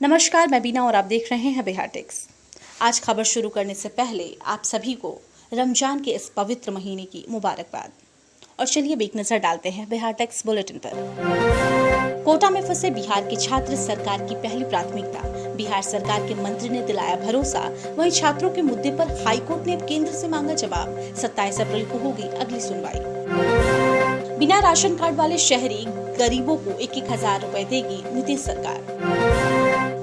नमस्कार, मैं बीना और आप देख रहे हैं बिहार टेक्स। आज खबर शुरू करने से पहले आप सभी को रमजान के इस पवित्र महीने की मुबारकबाद। और चलिए अब एक नजर डालते हैं बिहार टेक्स बुलेटिन पर। कोटा में फंसे बिहार के छात्र सरकार की पहली प्राथमिकता। बिहार सरकार के मंत्री ने दिलाया भरोसा, वहीं छात्रों के मुद्दे पर हाईकोर्ट ने अब केंद्र से मांगा जवाब। 27 अप्रैल को होगी अगली सुनवाई। बिना राशन कार्ड वाले शहरी गरीबों को 1-1 हजार रुपए देगी नीतीश सरकार।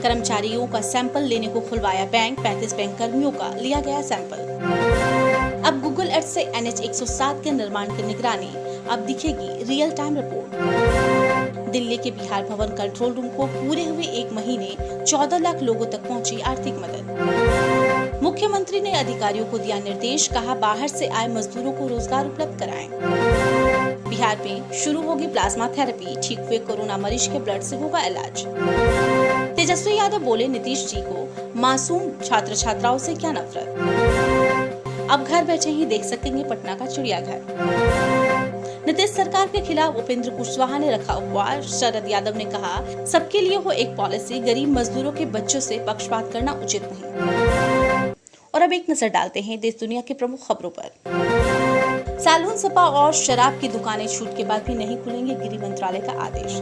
कर्मचारियों का सैंपल लेने को खुलवाया बैंक, 35 बैंक कर्मियों का लिया गया सैंपल। अब गूगल अर्थ से NH 107 के निर्माण की निगरानी, अब दिखेगी रियल टाइम रिपोर्ट। दिल्ली के बिहार भवन कंट्रोल रूम को पूरे हुए 1 महीने 14 लाख लोगों तक पहुंची आर्थिक मदद। मुख्यमंत्री ने अधिकारियों को दिया निर्देश, कहा बाहर से आए मजदूरों को रोजगार उपलब्ध कराएं। बिहार में शुरू होगी प्लाज्मा थेरेपी, ठीक हुए कोरोना मरीज के ब्लड से होगा इलाज। तेजस्वी यादव बोले नीतीश जी को मासूम छात्र छात्राओं से क्या नफरत। अब घर बैठे ही देख सकेंगे पटना का चिड़ियाघर। नीतीश सरकार के खिलाफ उपेंद्र कुशवाहा ने रखा उपवास। शरद यादव ने कहा सबके लिए हो एक पॉलिसी, गरीब मजदूरों के बच्चों से पक्षपात करना उचित नहीं। और अब एक नजर डालते हैं देश दुनिया के प्रमुख खबरों पर। सैलून, स्पा और शराब की दुकानें छूट के बाद भी नहीं खुलेंगे, गृह मंत्रालय का आदेश।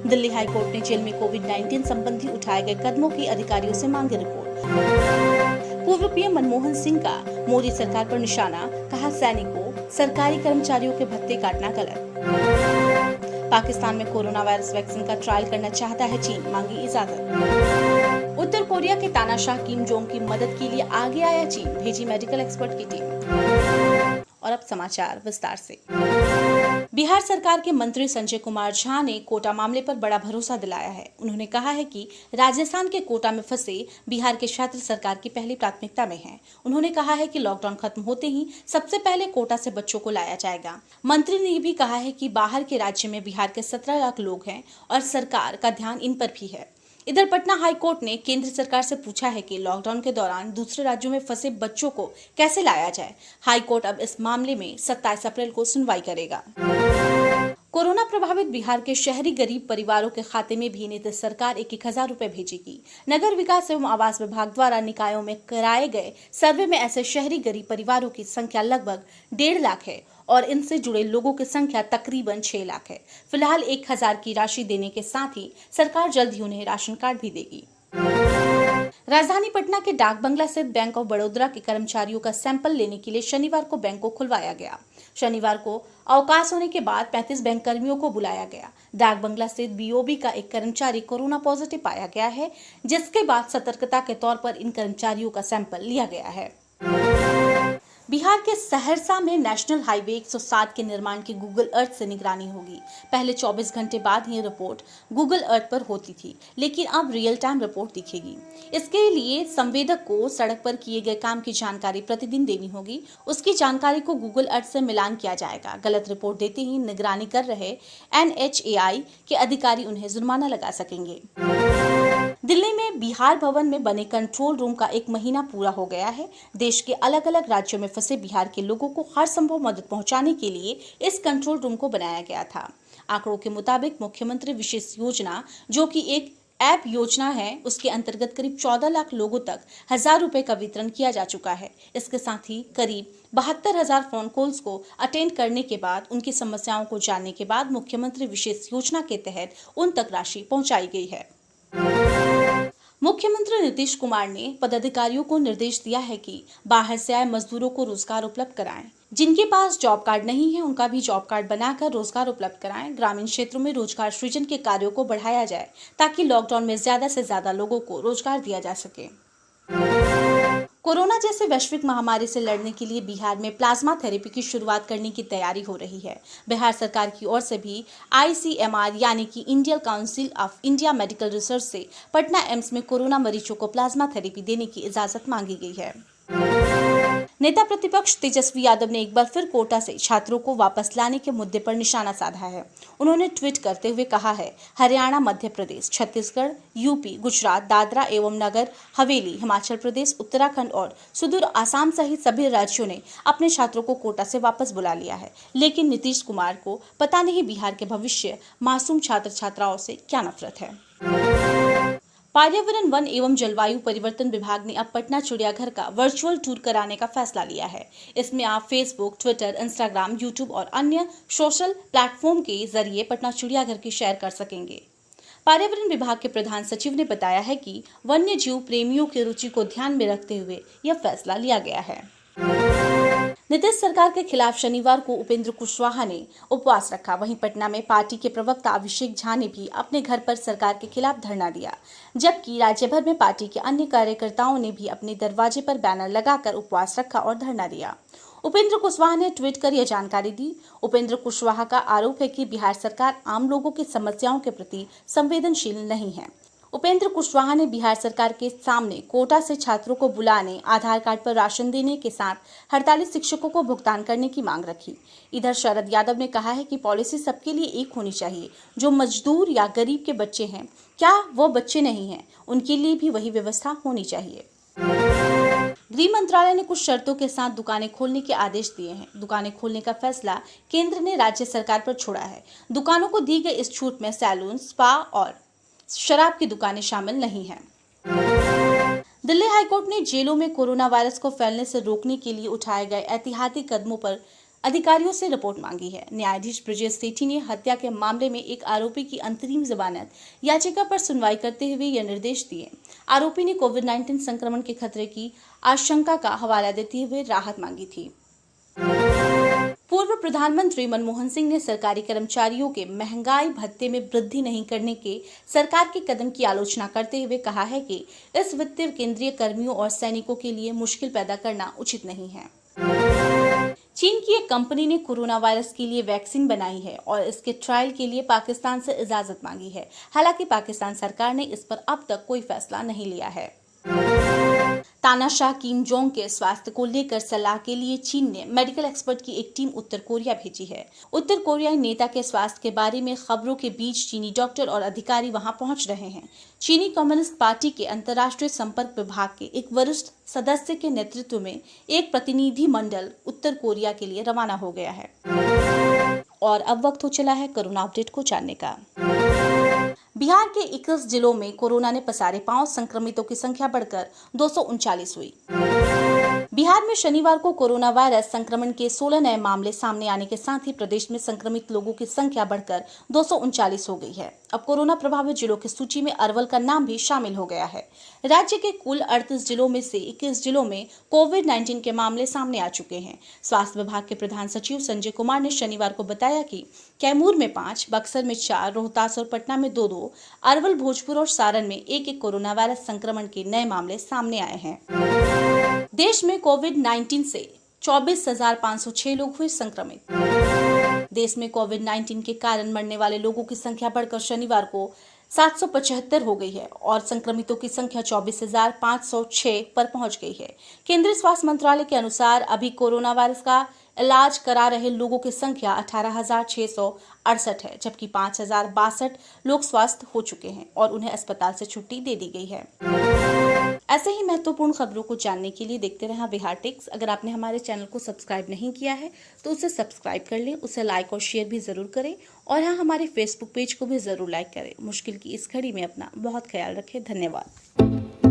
दिल्ली हाई कोर्ट ने जेल में कोविड-19 संबंधी उठाए गए कदमों की अधिकारियों से मांगी रिपोर्ट। पूर्व पीएम मनमोहन सिंह का मोदी सरकार पर निशाना, कहा सैनिकों, सरकारी कर्मचारियों के भत्ते काटना गलत। पाकिस्तान में कोरोना वायरस वैक्सीन का ट्रायल करना चाहता है चीन, मांगी इजाजत। उत्तर कोरिया के तानाशाह किम जोंग की मदद के लिए आगे आया चीन, भेजी मेडिकल एक्सपर्ट की टीम। और अब समाचार विस्तार से। बिहार सरकार के मंत्री संजय कुमार झा ने कोटा मामले पर बड़ा भरोसा दिलाया है। उन्होंने कहा है कि राजस्थान के कोटा में फंसे बिहार के छात्र सरकार की पहली प्राथमिकता में हैं। उन्होंने कहा है कि लॉकडाउन खत्म होते ही सबसे पहले कोटा से बच्चों को लाया जाएगा। मंत्री ने ये भी कहा है कि बाहर के राज्य में बिहार के 17 लाख लोग हैं और सरकार का ध्यान इन पर भी है। इधर पटना हाई कोर्ट ने केंद्र सरकार से पूछा है कि लॉकडाउन के दौरान दूसरे राज्यों में फंसे बच्चों को कैसे लाया जाए। हाई कोर्ट अब इस मामले में 27 अप्रैल को सुनवाई करेगा। कोरोना प्रभावित बिहार के शहरी गरीब परिवारों के खाते में भी नीतीश सरकार 1-1 हजार रुपए भेजेगी। नगर विकास एवं आवास विभाग द्वारा निकायों में कराए गए सर्वे में ऐसे शहरी गरीब परिवारों की संख्या लगभग 1.5 लाख है और इनसे जुड़े लोगों की संख्या तकरीबन 6 लाख है। फिलहाल 1,000 की राशि देने के साथ ही सरकार जल्द ही उन्हें राशन कार्ड भी देगी। राजधानी पटना के डाक बंगला स्थित बैंक ऑफ बड़ौदा के कर्मचारियों का सैंपल लेने के लिए शनिवार को बैंक को खुलवाया गया। शनिवार को अवकाश होने के बाद 35 बैंक कर्मियों को बुलाया गया। डाक बंगला स्थित BOB का एक कर्मचारी कोरोना पॉजिटिव पाया गया है, जिसके बाद सतर्कता के तौर पर इन कर्मचारियों का सैंपल लिया गया है। बिहार के सहरसा में नेशनल हाईवे 107 के निर्माण की गूगल अर्थ से निगरानी होगी। पहले 24 घंटे बाद ये रिपोर्ट गूगल अर्थ पर होती थी, लेकिन अब रियल टाइम रिपोर्ट दिखेगी। इसके लिए संवेदक को सड़क पर किए गए काम की जानकारी प्रतिदिन देनी होगी। उसकी जानकारी को गूगल अर्थ से मिलान किया जाएगा। गलत रिपोर्ट देते ही निगरानी कर रहे NHAI के अधिकारी उन्हें जुर्माना लगा सकेंगे। दिल्ली में बिहार भवन में बने कंट्रोल रूम का 1 महीना पूरा हो गया है। देश के अलग अलग राज्यों में फंसे बिहार के लोगों को हर संभव मदद पहुंचाने के लिए इस कंट्रोल रूम को बनाया गया था। आंकड़ों के मुताबिक मुख्यमंत्री विशेष योजना, जो कि एक ऐप योजना है, उसके अंतर्गत करीब 14 लाख लोगों तक 1,000 रुपए का वितरण किया जा चुका है। इसके साथ ही करीब 72,000 फोन कॉल्स को अटेंड करने के बाद, उनकी समस्याओं को जानने के बाद मुख्यमंत्री विशेष योजना के तहत उन तक राशि पहुंचाई गई है। मुख्यमंत्री नीतीश कुमार ने पदाधिकारियों को निर्देश दिया है कि बाहर से आए मजदूरों को रोजगार उपलब्ध कराएं। जिनके पास जॉब कार्ड नहीं है, उनका भी जॉब कार्ड बनाकर रोजगार उपलब्ध कराएं। ग्रामीण क्षेत्रों में रोजगार सृजन के कार्यों को बढ़ाया जाए, ताकि लॉकडाउन में ज्यादा से ज्यादा लोगों को रोजगार दिया जा सके। कोरोना जैसे वैश्विक महामारी से लड़ने के लिए बिहार में प्लाज्मा थेरेपी की शुरुआत करने की तैयारी हो रही है। बिहार सरकार की ओर से भी ICMR यानी कि Indian council of India medical research से पटना एम्स में कोरोना मरीजों को प्लाज्मा थेरेपी देने की इजाजत मांगी गई है। नेता प्रतिपक्ष तेजस्वी यादव ने एक बार फिर कोटा से छात्रों को वापस लाने के मुद्दे पर निशाना साधा है। उन्होंने ट्वीट करते हुए कहा है, हरियाणा, मध्य प्रदेश, छत्तीसगढ़, यूपी, गुजरात, दादरा एवं नगर हवेली, हिमाचल प्रदेश, उत्तराखंड और सुदूर आसाम सहित सभी राज्यों ने अपने छात्रों को कोटा से वापस बुला लिया है। लेकिन नीतीश कुमार को पता नहीं बिहार के भविष्य मासूम छात्र छात्राओं से क्या नफरत है। पर्यावरण, वन एवं जलवायु परिवर्तन विभाग ने अब पटना चिड़ियाघर का वर्चुअल टूर कराने का फैसला लिया है। इसमें आप फेसबुक, ट्विटर, इंस्टाग्राम, यूट्यूब और अन्य सोशल प्लेटफॉर्म के जरिए पटना चिड़ियाघर की सैर कर सकेंगे। पर्यावरण विभाग के प्रधान सचिव ने बताया है कि वन्य जीव प्रेमियों की रुचि को ध्यान में रखते हुए यह फैसला लिया गया है। नीतीश सरकार के खिलाफ शनिवार को उपेंद्र कुशवाहा ने उपवास रखा। वहीं पटना में पार्टी के प्रवक्ता अभिषेक झा ने भी अपने घर पर सरकार के खिलाफ धरना दिया, जबकि राज्य भर में पार्टी के अन्य कार्यकर्ताओं ने भी अपने दरवाजे पर बैनर लगाकर उपवास रखा और धरना दिया। उपेंद्र कुशवाहा ने ट्वीट कर यह जानकारी दी। उपेंद्र कुशवाहा का आरोप है कि बिहार सरकार आम लोगों की समस्याओं के प्रति संवेदनशील नहीं है। उपेंद्र कुशवाहा ने बिहार सरकार के सामने कोटा से छात्रों को बुलाने, आधार कार्ड पर राशन देने के साथ हड़ताली शिक्षकों को भुगतान करने की मांग रखी। इधर शरद यादव ने कहा है कि पॉलिसी सबके लिए एक होनी चाहिए। जो मजदूर या गरीब के बच्चे हैं, क्या वो बच्चे नहीं हैं, उनके लिए भी वही व्यवस्था होनी चाहिए। गृह मंत्रालय ने कुछ शर्तों के साथ दुकानें खोलने के आदेश दिए हैं। दुकानें खोलने का फैसला केंद्र ने राज्य सरकार पर छोड़ा है। दुकानों को दी गई इस छूट में सैलून, स्पा और शराब की दुकानें शामिल नहीं हैं। दिल्ली हाईकोर्ट ने जेलों में कोरोना वायरस को फैलने से रोकने के लिए उठाए गए एहतियाती कदमों पर अधिकारियों से रिपोर्ट मांगी है। न्यायाधीश ब्रजेश सेठी ने हत्या के मामले में एक आरोपी की अंतरिम जमानत याचिका पर सुनवाई करते हुए यह निर्देश दिए। आरोपी ने कोविड-19 संक्रमण के खतरे की आशंका का हवाला देते हुए राहत मांगी थी। पूर्व प्रधानमंत्री मनमोहन सिंह ने सरकारी कर्मचारियों के महंगाई भत्ते में वृद्धि नहीं करने के सरकार के कदम की आलोचना करते हुए कहा है कि इस वित्तीय केंद्रीय कर्मियों और सैनिकों के लिए मुश्किल पैदा करना उचित नहीं है। चीन की एक कंपनी ने कोरोना वायरस के लिए वैक्सीन बनाई है और इसके ट्रायल के लिए पाकिस्तान से इजाजत मांगी है। हालांकि पाकिस्तान सरकार ने इस पर अब तक कोई फैसला नहीं लिया है। तानाशाह किम जोंग के स्वास्थ्य को लेकर सलाह के लिए चीन ने मेडिकल एक्सपर्ट की एक टीम उत्तर कोरिया भेजी है। उत्तर कोरियाई नेता के स्वास्थ्य के बारे में खबरों के बीच चीनी डॉक्टर और अधिकारी वहां पहुंच रहे हैं। चीनी कम्युनिस्ट पार्टी के अंतर्राष्ट्रीय संपर्क विभाग के एक वरिष्ठ सदस्य के नेतृत्व में एक प्रतिनिधि मंडल उत्तर कोरिया के लिए रवाना हो गया है। और अब वक्त हो चला है कोरोना अपडेट को जानने का। बिहार के 21 जिलों में कोरोना ने पसारे पांव, संक्रमितों की संख्या बढ़कर 239 हुई। बिहार में शनिवार को कोरोना वायरस संक्रमण के 16 नए मामले सामने आने के साथ ही प्रदेश में संक्रमित लोगों की संख्या बढ़कर 239 हो गई है। अब कोरोना प्रभावित जिलों की सूची में अरवल का नाम भी शामिल हो गया है। राज्य के कुल 38 जिलों में से 21 जिलों में कोविड-19 के मामले सामने आ चुके हैं। स्वास्थ्य विभाग के प्रधान सचिव संजय कुमार ने शनिवार को बताया कि कैमूर में 5, बक्सर में 4, रोहतास और पटना में 2-2, अरवल, भोजपुर और सारण में 1-1 कोरोना वायरस संक्रमण के नए मामले सामने आए हैं। देश में कोविड-19 से 24,506 लोग हुए संक्रमित। देश में कोविड-19 के कारण मरने वाले लोगों की संख्या बढ़कर शनिवार को 775 हो गई है और संक्रमितों की संख्या 24,506 पर पहुंच गई है। केंद्रीय स्वास्थ्य मंत्रालय के अनुसार अभी कोरोना वायरस का इलाज करा रहे लोगों की संख्या 18,668 है, जबकि 5,062 लोग स्वस्थ हो चुके हैं और उन्हें अस्पताल से छुट्टी दे दी गई है। ऐसे ही महत्वपूर्ण खबरों को जानने के लिए देखते रहें बिहार टेक्स। अगर आपने हमारे चैनल को सब्सक्राइब नहीं किया है तो उसे सब्सक्राइब कर लें, उसे लाइक और शेयर भी जरूर करें और हाँ, हमारे फेसबुक पेज को भी जरूर लाइक करें। मुश्किल की इस घड़ी में अपना बहुत ख्याल रखें। धन्यवाद।